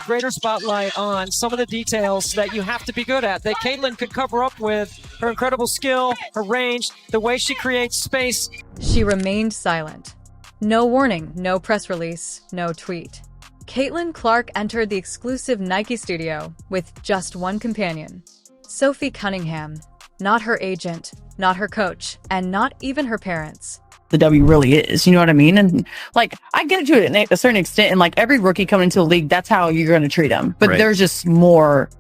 greater spotlight on some of the details that you have to be good at, that Caitlin could cover up with her incredible skill, her range, the way she creates space. She remained silent. No warning, no press release, no tweet. Caitlin Clark entered the exclusive Nike studio with just one companion, Sophie Cunningham. Not her agent, not her coach, and not even her parents. The W really is, you know what I mean? And like, I get it to a certain extent, and like every rookie coming into the league, that's how you're going to treat them. But there's just more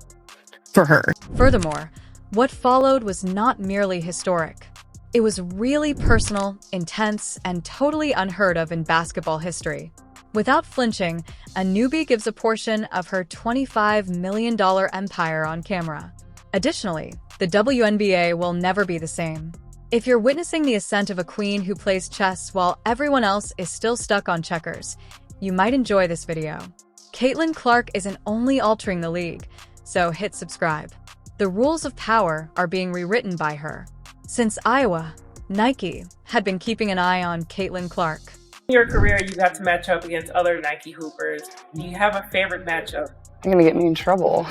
for her. Furthermore, what followed was not merely historic. It was really personal, intense, and totally unheard of in basketball history. Without flinching, a newbie gives a portion of her $25 million empire on camera. Additionally, the WNBA will never be the same. If you're witnessing the ascent of a queen who plays chess while everyone else is still stuck on checkers, you might enjoy this video. Caitlin Clark isn't only altering the league, so hit subscribe. The rules of power are being rewritten by her. Since Iowa, Nike had been keeping an eye on Caitlin Clark. In your career, you got to match up against other Nike hoopers. Do you have a favorite matchup? You're gonna get me in trouble.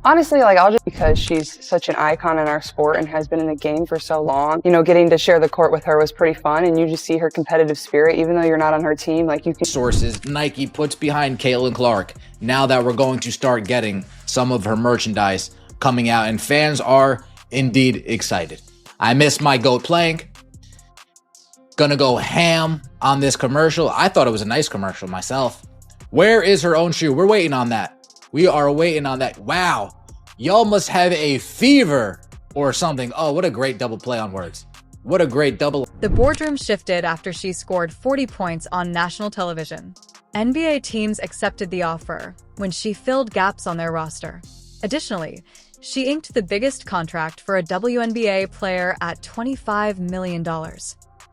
Honestly, like because she's such an icon in our sport and has been in the game for so long. You know, getting to share the court with her was pretty fun, and you just see her competitive spirit, even though you're not on her team. Like you can. Sources Nike puts behind Caitlin Clark now that we're going to start getting some of her merchandise coming out, and fans are indeed excited. I miss my GOAT playing. Gonna go ham on this commercial. I thought it was a nice commercial myself. Where is her own shoe? We're waiting on that. We are waiting on that. Wow. Y'all must have a fever or something. Oh, what a great double play on words. What a great double. The boardroom shifted after she scored 40 points on national television. NBA teams accepted the offer when she filled gaps on their roster. Additionally, she inked the biggest contract for a WNBA player at $25 million.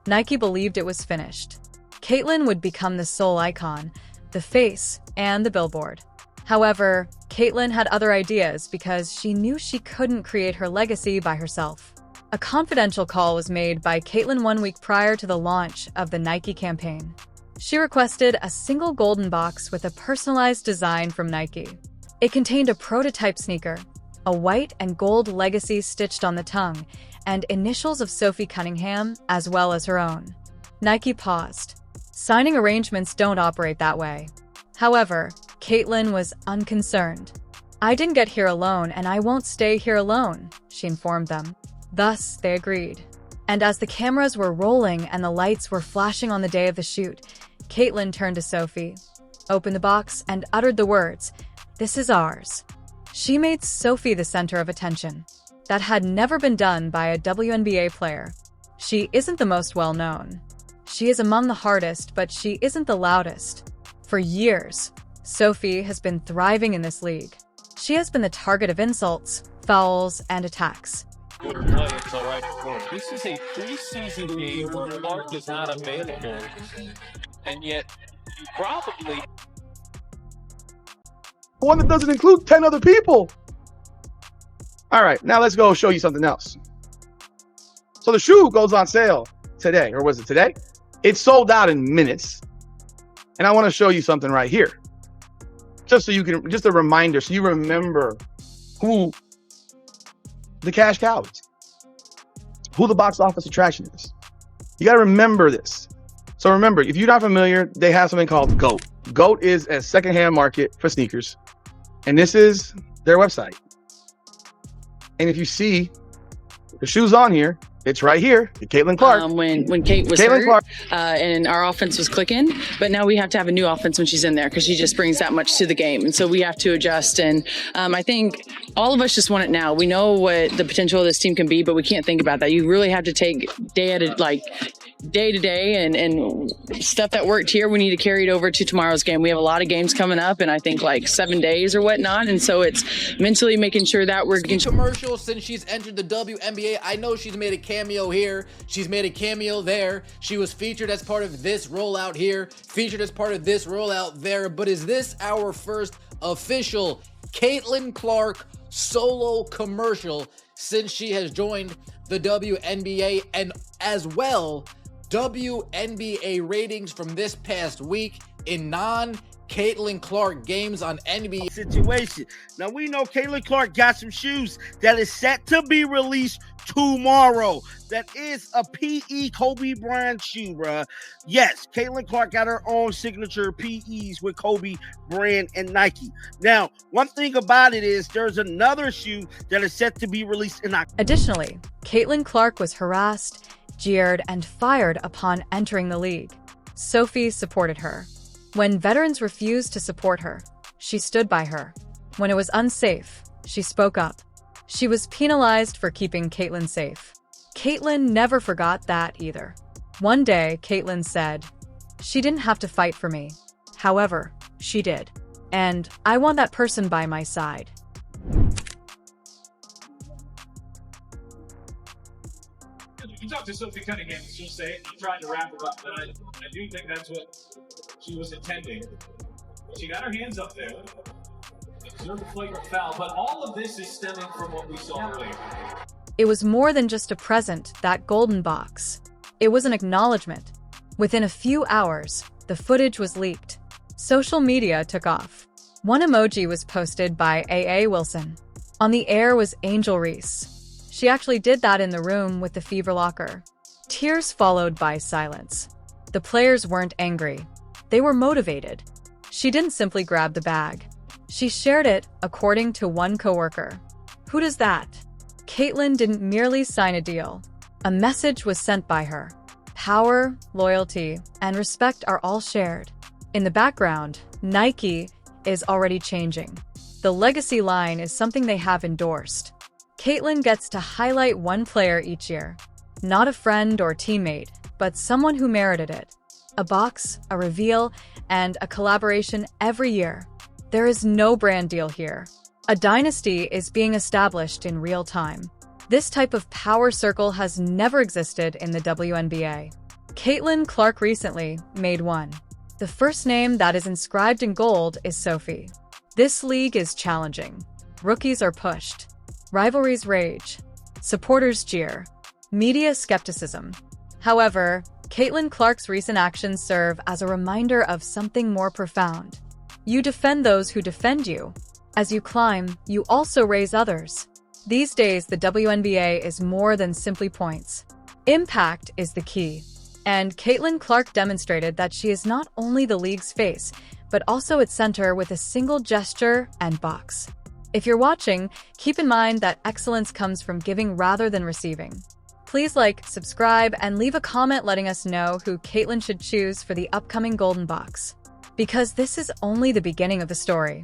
Nike believed it was finished. Caitlin would become the sole icon, the face, and the billboard. However, Caitlin had other ideas because she knew she couldn't create her legacy by herself. A confidential call was made by Caitlin 1 week prior to the launch of the Nike campaign. She requested a single golden box with a personalized design from Nike. It contained a prototype sneaker, a white and gold legacy stitched on the tongue, and initials of Sophie Cunningham as well as her own. Nike paused. Signing arrangements don't operate that way. However, Caitlin was unconcerned. "I didn't get here alone, and I won't stay here alone," she informed them. Thus, they agreed. And as the cameras were rolling and the lights were flashing on the day of the shoot, Caitlin turned to Sophie, opened the box, and uttered the words, "This is ours." She made Sophie the center of attention. That had never been done by a WNBA player. She isn't the most well-known. She is among the hardest, but she isn't the loudest. For years, Sophie has been thriving in this league. She has been the target of insults, fouls, and attacks. This is a preseason game where Clark is not available, and yet you probably... One that doesn't include 10 other people. All right, now let's go show you something else. So the shoe goes on sale today, or was it today? It sold out in minutes. And I want to show you something right here. Just so you can, just a reminder, so you remember who the cash cow is, who the box office attraction is. You got to remember this. So remember, if you're not familiar, they have something called GOAT. GOAT is a secondhand market for sneakers. And this is their website. And if you see the shoes on here, it's right here, Caitlin Clark. When Kate was Caitlin hurt, Clark. and our offense was clicking, but now we have to have a new offense when she's in there because she just brings that much to the game, and so we have to adjust. And I think all of us just want it now. We know what the potential of this team can be, but we can't think about that. You really have to take day to day, and stuff that worked here, we need to carry it over to tomorrow's game. We have a lot of games coming up, and I think like 7 days or whatnot, and so it's mentally making sure that we're getting commercial since she's entered the WNBA. I know she's made a cameo here, she's made a cameo there, she was featured as part of this rollout here, featured as part of this rollout there, but is this our first official Caitlin Clark solo commercial since she has joined the WNBA? And as well, WNBA ratings from this past week in Caitlin Clark games on NBA situation. Now we know Caitlin Clark got some shoes that is set to be released tomorrow. That is a PE Kobe Bryant shoe, bruh. Yes, Caitlin Clark got her own signature PEs with Kobe Bryant and Nike. Now, one thing about it is there's another shoe that is set to be released in October. Additionally, Caitlin Clark was harassed, jeered, and fired upon entering the league. Sophie supported her. When veterans refused to support her, she stood by her. When it was unsafe, she spoke up. She was penalized for keeping Caitlin safe. Caitlin never forgot that either. One day, Caitlin said, "She didn't have to fight for me. However, she did. And I want that person by my side." You talk to Sophie Cunningham, she'll say it. I'm trying to wrap it up, but I do think that's what she was intending. She got her hands up there. Observed a flagrant foul, but all of this is stemming from what we saw later. It was more than just a present, that golden box. It was an acknowledgement. Within a few hours, the footage was leaked. Social media took off. One emoji was posted by A.A. Wilson. On the air was Angel Reese. She actually did that in the room with the fever locker. Tears followed by silence. The players weren't angry. They were motivated. She didn't simply grab the bag. She shared it, according to one coworker. Who does that? Caitlin didn't merely sign a deal. A message was sent by her. Power, loyalty, and respect are all shared. In the background, Nike is already changing. The legacy line is something they have endorsed. Caitlin gets to highlight one player each year. Not a friend or teammate, but someone who merited it. A box, a reveal, and a collaboration every year. There is no brand deal here. A dynasty is being established in real time. This type of power circle has never existed in the WNBA. Caitlin Clark recently made one. The first name that is inscribed in gold is Sophie. This league is challenging. Rookies are pushed. Rivalries rage. Supporters jeer. Media skepticism. However, Caitlin Clark's recent actions serve as a reminder of something more profound. You defend those who defend you. As you climb, you also raise others. These days, the WNBA is more than simply points. Impact is the key. And Caitlin Clark demonstrated that she is not only the league's face, but also its center with a single gesture and box. If you're watching, keep in mind that excellence comes from giving rather than receiving. Please like, subscribe, and leave a comment letting us know who Caitlin should choose for the upcoming Golden Box. Because this is only the beginning of the story.